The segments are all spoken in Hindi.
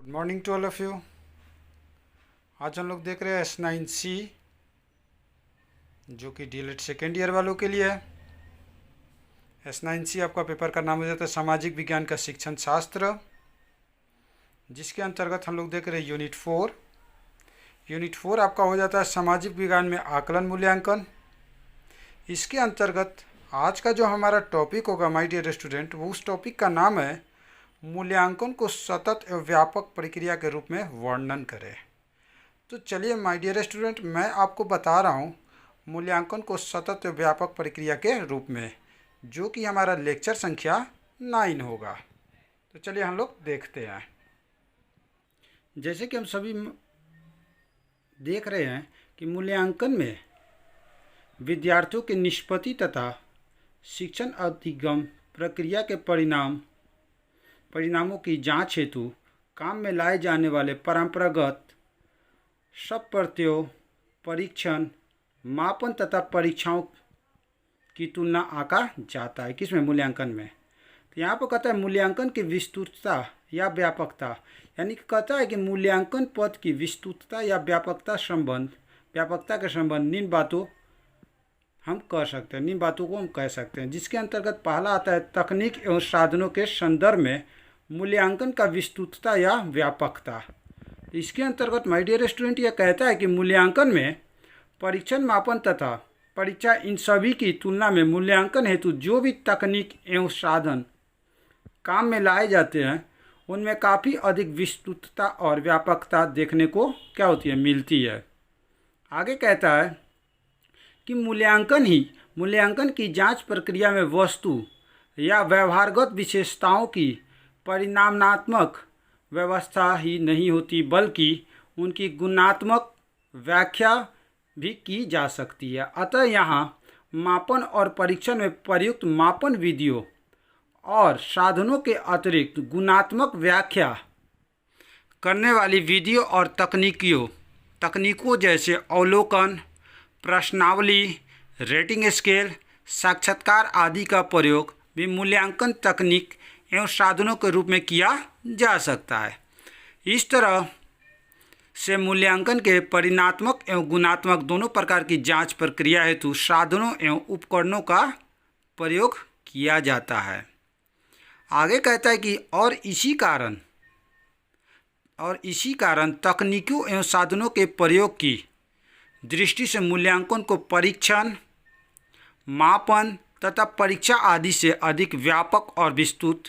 Good morning to all of you. आज हम लोग देख रहे हैं S9C जो कि डीएलएड सेकेंड ईयर वालों के लिए है। S9C आपका पेपर का नाम हो जाता है सामाजिक विज्ञान का शिक्षण शास्त्र, जिसके अंतर्गत हम लोग देख रहे हैं यूनिट 4 आपका हो जाता है सामाजिक विज्ञान में आकलन मूल्यांकन। इसके अंतर्गत आज का जो हमारा टॉपिक होगा माय डियर स्टूडेंट, वो उस टॉपिक का नाम है मूल्यांकन को सतत एवं व्यापक प्रक्रिया के रूप में वर्णन करें। तो चलिए माय डियर स्टूडेंट, मैं आपको बता रहा हूँ मूल्यांकन को सतत एवं व्यापक प्रक्रिया के रूप में, जो कि हमारा लेक्चर संख्या 9 होगा। तो चलिए हम लोग देखते हैं। जैसे कि हम सभी देख रहे हैं कि मूल्यांकन में विद्यार्थियों के निष्पत्ति तथा शिक्षण अधिगम प्रक्रिया के परिणामों की जांच हेतु काम में लाए जाने वाले परंपरागत सब प्रत्यों, परीक्षण, मापन तथा परीक्षाओं की तुलना आंका जाता है। किसमें? मूल्यांकन में। तो यहाँ पर कहता है मूल्यांकन की विस्तृतता या व्यापकता, यानी कि कहता है कि मूल्यांकन पद की विस्तृतता या व्यापकता के संबंध निम्न बातों हम कह सकते हैं, निम्न बातों को हम कह सकते हैं, जिसके अंतर्गत पहला आता है तकनीक एवं साधनों के संदर्भ में मूल्यांकन का विस्तृतता या व्यापकता। इसके अंतर्गत माय डियर स्टूडेंट यह कहता है कि मूल्यांकन में परीक्षण, मापन तथा परीक्षा, इन सभी की तुलना में मूल्यांकन हेतु जो भी तकनीक एवं साधन काम में लाए जाते हैं उनमें काफ़ी अधिक विस्तृतता और व्यापकता देखने को क्या होती है, मिलती है। आगे कहता है कि मूल्यांकन की जांच प्रक्रिया में वस्तु या व्यवहारगत विशेषताओं की परिमाणात्मक व्यवस्था ही नहीं होती, बल्कि उनकी गुणात्मक व्याख्या भी की जा सकती है। अतः यहाँ मापन और परीक्षण में प्रयुक्त मापन विधियों और साधनों के अतिरिक्त गुणात्मक व्याख्या करने वाली विधियों और तकनीकों जैसे अवलोकन, प्रश्नावली, रेटिंग स्केल, साक्षात्कार आदि का प्रयोग भी मूल्यांकन तकनीक एवं साधनों के रूप में किया जा सकता है। इस तरह से मूल्यांकन के परिमाणात्मक एवं गुणात्मक दोनों प्रकार की जांच प्रक्रिया हेतु साधनों एवं उपकरणों का प्रयोग किया जाता है। आगे कहता है कि और इसी कारण तकनीकों एवं साधनों के प्रयोग की दृष्टि से मूल्यांकन को परीक्षण, मापन तथा परीक्षा आदि से अधिक व्यापक और विस्तृत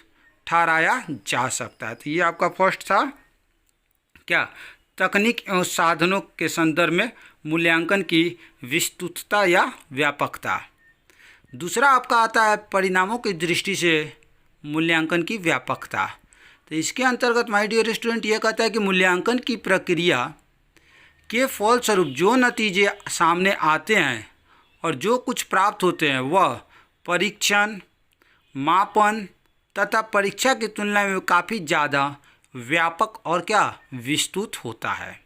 ठहराया जा सकता है। तो ये आपका फर्स्ट था क्या, तकनीक एवं साधनों के संदर्भ में मूल्यांकन की विस्तृतता या व्यापकता। दूसरा आपका आता है परिणामों की दृष्टि से मूल्यांकन की व्यापकता। तो इसके अंतर्गत माय डियर स्टूडेंट यह कहता है कि मूल्यांकन की प्रक्रिया के फलस्वरूप जो नतीजे सामने आते हैं और जो कुछ प्राप्त होते हैं वह परीक्षण, मापन तथा परीक्षा की तुलना में काफ़ी ज़्यादा व्यापक और क्या, विस्तृत होता है।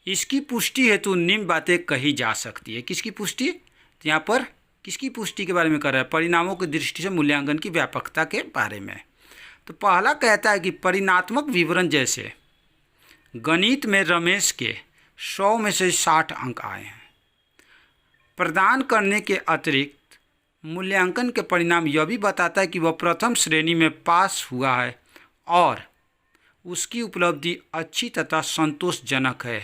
इसकी पुष्टि हेतु निम्न बातें कही जा सकती है। किसकी पुष्टि? तो यहाँ पर किसकी पुष्टि के बारे में कर रहा है? परिणामों की दृष्टि से मूल्यांकन की व्यापकता के बारे में। तो पहला कहता है कि परिणात्मक विवरण जैसे गणित में रमेश के 100 में से 60 अंक आए हैं प्रदान करने के अतिरिक्त मूल्यांकन के परिणाम यह भी बताता है कि वह प्रथम श्रेणी में पास हुआ है और उसकी उपलब्धि अच्छी तथा संतोषजनक है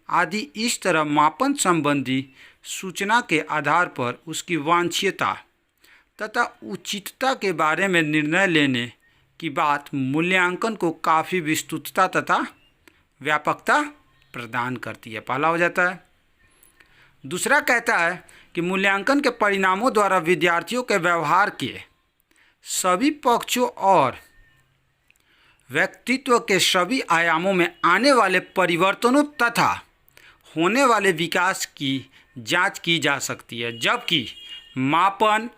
आदि। इस तरह मापन संबंधी सूचना के आधार पर उसकी वांछनीयता तथा उचितता के बारे में निर्णय लेने की बात मूल्यांकन को काफ़ी विस्तृतता तथा व्यापकता प्रदान करती है। पहला हो जाता है। दूसरा कहता है कि मूल्यांकन के परिणामों द्वारा विद्यार्थियों के व्यवहार के सभी पक्षों और व्यक्तित्व के सभी आयामों में आने वाले परिवर्तनों तथा होने वाले विकास की जांच की जा सकती है, जबकि मापन,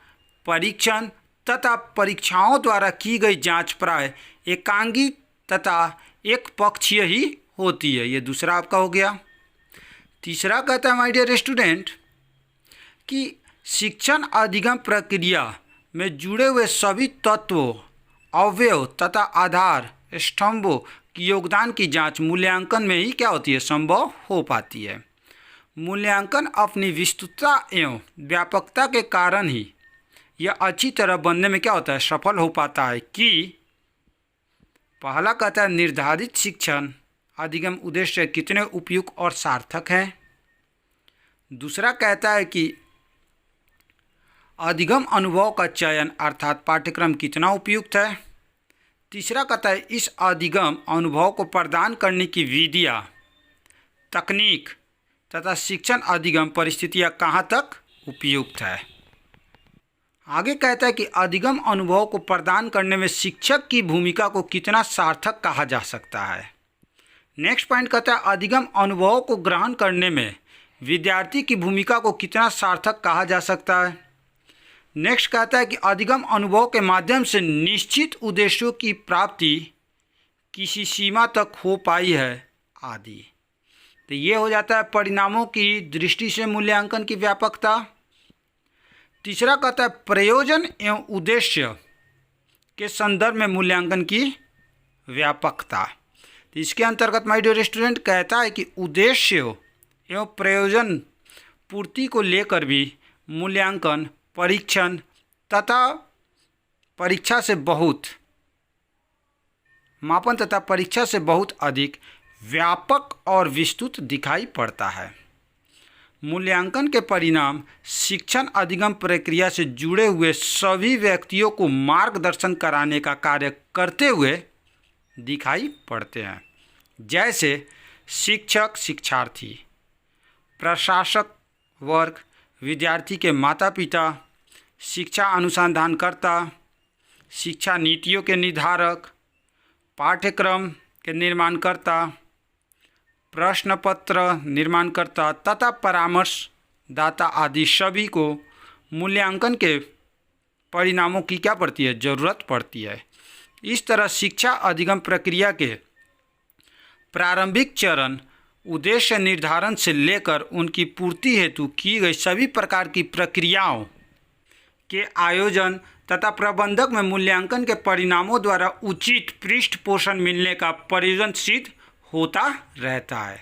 परीक्षण तथा परीक्षाओं द्वारा की गई जांच प्राय एकांगी तथा एक पक्षीय ही होती है। ये दूसरा आपका हो गया। तीसरा कहता है माय डियर स्टूडेंट कि शिक्षण अधिगम प्रक्रिया में जुड़े हुए सभी तत्वों, अवयव तथा आधार स्तंभों कि योगदान की जांच मूल्यांकन में ही क्या होती है, संभव हो पाती है। मूल्यांकन अपनी विस्तृतता एवं व्यापकता के कारण ही यह अच्छी तरह बनने में क्या होता है, सफल हो पाता है। कि पहला कहता है निर्धारित शिक्षण अधिगम उद्देश्य कितने उपयुक्त और सार्थक हैं। दूसरा कहता है कि अधिगम अनुभव का चयन अर्थात पाठ्यक्रम कितना उपयुक्त है। तीसरा कहता है इस अधिगम अनुभव को प्रदान करने की विधियाँ, तकनीक तथा शिक्षण अधिगम परिस्थितियाँ कहाँ तक उपयुक्त है। आगे कहता है कि अधिगम अनुभव को प्रदान करने में शिक्षक की भूमिका को कितना सार्थक कहा जा सकता है। नेक्स्ट पॉइंट कहता है अधिगम अनुभव को ग्रहण करने में विद्यार्थी की भूमिका को कितना सार्थक कहा जा सकता है। नेक्स्ट कहता है कि अधिगम अनुभव के माध्यम से निश्चित उद्देश्यों की प्राप्ति किसी सीमा तक हो पाई है आदि। तो ये हो जाता है परिणामों की दृष्टि से मूल्यांकन की व्यापकता। तीसरा कहता है प्रयोजन एवं उद्देश्य के संदर्भ में मूल्यांकन की व्यापकता। तो इसके अंतर्गत माय डियर स्टूडेंट कहता है कि उद्देश्य एवं प्रयोजन पूर्ति को लेकर भी मूल्यांकन परीक्षण तथा परीक्षा से बहुत मापन तथा परीक्षा से बहुत अधिक व्यापक और विस्तृत दिखाई पड़ता है। मूल्यांकन के परिणाम शिक्षण अधिगम प्रक्रिया से जुड़े हुए सभी व्यक्तियों को मार्गदर्शन कराने का कार्य करते हुए दिखाई पड़ते हैं, जैसे शिक्षक, शिक्षार्थी, प्रशासक वर्ग, विद्यार्थी के माता पिता, शिक्षा अनुसंधानकर्ता, शिक्षा नीतियों के निर्धारक, पाठ्यक्रम के निर्माणकर्ता, प्रश्न पत्र निर्माणकर्ता तथा परामर्शदाता आदि सभी को मूल्यांकन के परिणामों की क्या पड़ती है, ज़रूरत पड़ती है। इस तरह शिक्षा अधिगम प्रक्रिया के प्रारंभिक चरण उद्देश्य निर्धारण से लेकर उनकी पूर्ति हेतु की गई सभी प्रकार की प्रक्रियाओं के आयोजन तथा प्रबंधक में मूल्यांकन के परिणामों द्वारा उचित पृष्ठपोषण मिलने का प्रयोजन सिद्ध होता रहता है।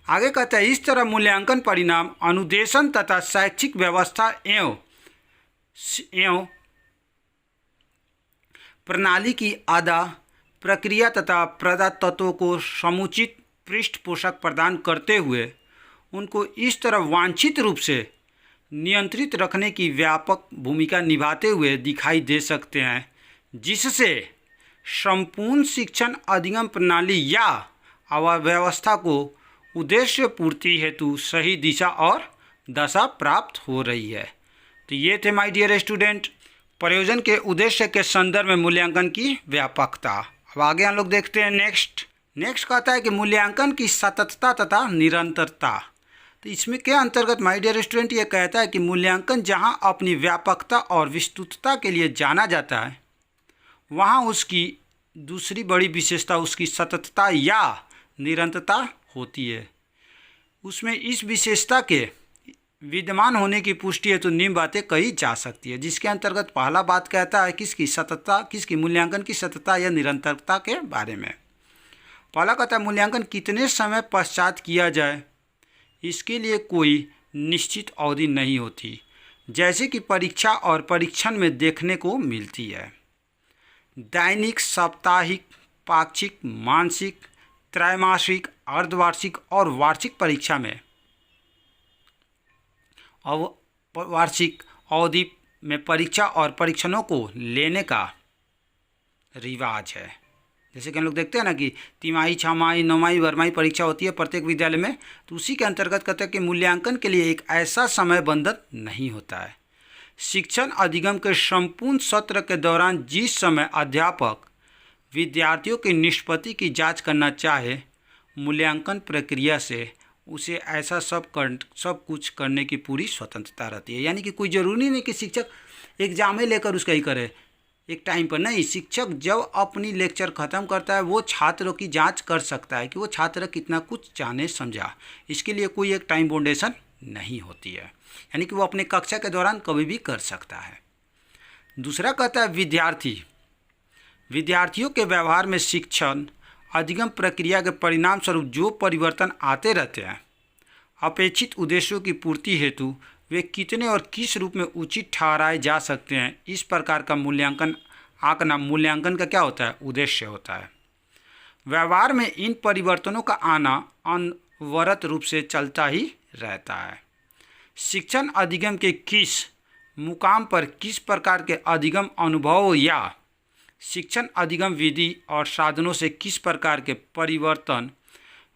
आगे कहता है इस तरह मूल्यांकन परिणाम अनुदेशन तथा शैक्षिक व्यवस्था एवं प्रणाली की आधा प्रक्रिया तथा प्रदातत्वों को समुचित पृष्ठपोषक प्रदान करते हुए उनको इस तरह वांछित रूप से नियंत्रित रखने की व्यापक भूमिका निभाते हुए दिखाई दे सकते हैं, जिससे संपूर्ण शिक्षण अधिगम प्रणाली या व्यवस्था को उद्देश्य पूर्ति हेतु सही दिशा और दशा प्राप्त हो रही है। तो ये थे माय डियर स्टूडेंट प्रयोजन के उद्देश्य के संदर्भ में मूल्यांकन की व्यापकता। अब आगे हम लोग देखते हैं नेक्स्ट कहता है कि मूल्यांकन की सततता तथा निरंतरता। तो इसमें के अंतर्गत माय डियर स्टूडेंट ये कहता है कि मूल्यांकन जहां अपनी व्यापकता और विस्तृतता के लिए जाना जाता है, वहां उसकी दूसरी बड़ी विशेषता उसकी सततता या निरंतरता होती है। उसमें इस विशेषता के विद्यमान होने की पुष्टि हेतु निम्न बातें कही जा सकती है, जिसके अंतर्गत पहला बात कहता है किसकी सततता, किसकी मूल्यांकन की सततता या निरंतरता के बारे में। पहला कहता है मूल्यांकन कितने समय पश्चात किया जाए, इसके लिए कोई निश्चित अवधि नहीं होती, जैसे कि परीक्षा और परीक्षण में देखने को मिलती है। दैनिक, साप्ताहिक, पाक्षिक, मासिक, त्रैमासिक, अर्धवार्षिक और वार्षिक परीक्षा में वार्षिक अवधि में परीक्षा और परीक्षणों को लेने का रिवाज है। जैसे कि हम लोग देखते हैं ना कि तिमाही, छमाही, नौमाही, बारहमाही परीक्षा होती है प्रत्येक विद्यालय में, तो उसी के अंतर्गत कहते हैं कि मूल्यांकन के लिए एक ऐसा समय बंधन नहीं होता है। शिक्षण अधिगम के संपूर्ण सत्र के दौरान जिस समय अध्यापक विद्यार्थियों की निष्पत्ति की जांच करना चाहे, मूल्यांकन प्रक्रिया से उसे ऐसा सब कुछ करने की पूरी स्वतंत्रता रहती है। यानी कि कोई ज़रूरी नहीं कि शिक्षक एग्जाम लेकर उसका ही करे एक टाइम पर, नहीं। शिक्षक जब अपनी लेक्चर ख़त्म करता है वो छात्रों की जांच कर सकता है कि वो छात्र कितना कुछ जाने समझा। इसके लिए कोई एक टाइम बाउंडेशन नहीं होती है, यानी कि वो अपने कक्षा के दौरान कभी भी कर सकता है। दूसरा कहता है विद्यार्थियों के व्यवहार में शिक्षण अधिगम प्रक्रिया के परिणाम स्वरूप जो परिवर्तन आते रहते हैं, अपेक्षित उद्देश्यों की पूर्ति हेतु वे कितने और किस रूप में उचित ठहराए जा सकते हैं, इस प्रकार का मूल्यांकन आंकना मूल्यांकन का क्या होता है? उद्देश्य होता है। व्यवहार में इन परिवर्तनों का आना अनवरत रूप से चलता ही रहता है। शिक्षण अधिगम के किस मुकाम पर किस प्रकार के अधिगम अनुभव या शिक्षण अधिगम विधि और साधनों से किस प्रकार के परिवर्तन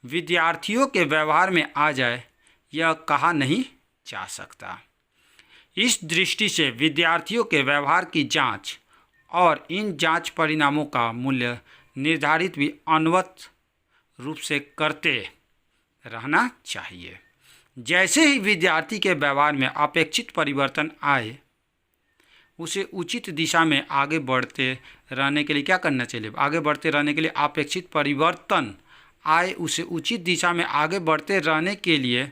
विद्यार्थियों के व्यवहार में आ जाए, यह कहा नहीं जा सकता। इस दृष्टि से विद्यार्थियों के व्यवहार की जांच और इन जांच परिणामों का मूल्य निर्धारित भी अनवरत रूप से करते रहना चाहिए। जैसे ही विद्यार्थी के व्यवहार में अपेक्षित परिवर्तन आए, उसे उचित दिशा में आगे बढ़ते रहने के लिए क्या करना चाहिए? आगे बढ़ते रहने के लिए अपेक्षित परिवर्तन आए, उसे उचित दिशा में आगे बढ़ते रहने के लिए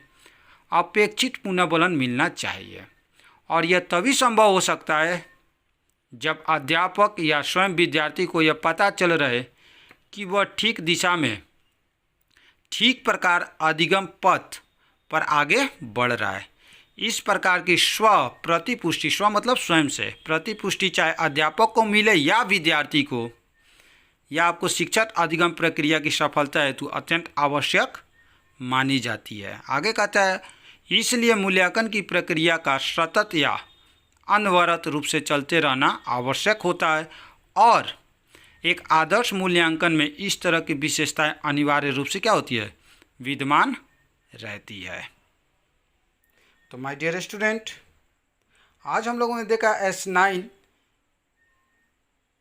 अपेक्षित पुनर्बलन मिलना चाहिए। और यह तभी संभव हो सकता है जब अध्यापक या स्वयं विद्यार्थी को यह पता चल रहे कि वह ठीक दिशा में ठीक प्रकार अधिगम पथ पर आगे बढ़ रहा है। इस प्रकार की स्व प्रतिपुष्टि, स्व मतलब स्वयं से प्रतिपुष्टि चाहे अध्यापक को मिले या विद्यार्थी को, या आपको शिक्षण अधिगम प्रक्रिया की सफलता हेतु अत्यंत आवश्यक मानी जाती है। आगे कहता है, इसलिए मूल्यांकन की प्रक्रिया का सतत या अनवरत रूप से चलते रहना आवश्यक होता है और एक आदर्श मूल्यांकन में इस तरह की विशेषताएं अनिवार्य रूप से क्या होती है? विद्यमान रहती है। तो माय डियर स्टूडेंट, आज हम लोगों ने देखा S9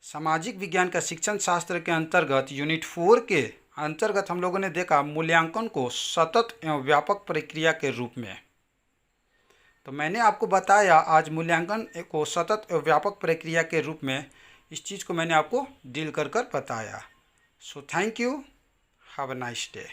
सामाजिक विज्ञान का शिक्षण शास्त्र के अंतर्गत यूनिट 4 के अंतर्गत हम लोगों ने देखा मूल्यांकन को सतत एवं व्यापक प्रक्रिया के रूप में। तो मैंने आपको बताया आज मूल्यांकन को सतत एवं व्यापक प्रक्रिया के रूप में, इस चीज़ को मैंने आपको डील कर बताया। So thank you, have a nice day.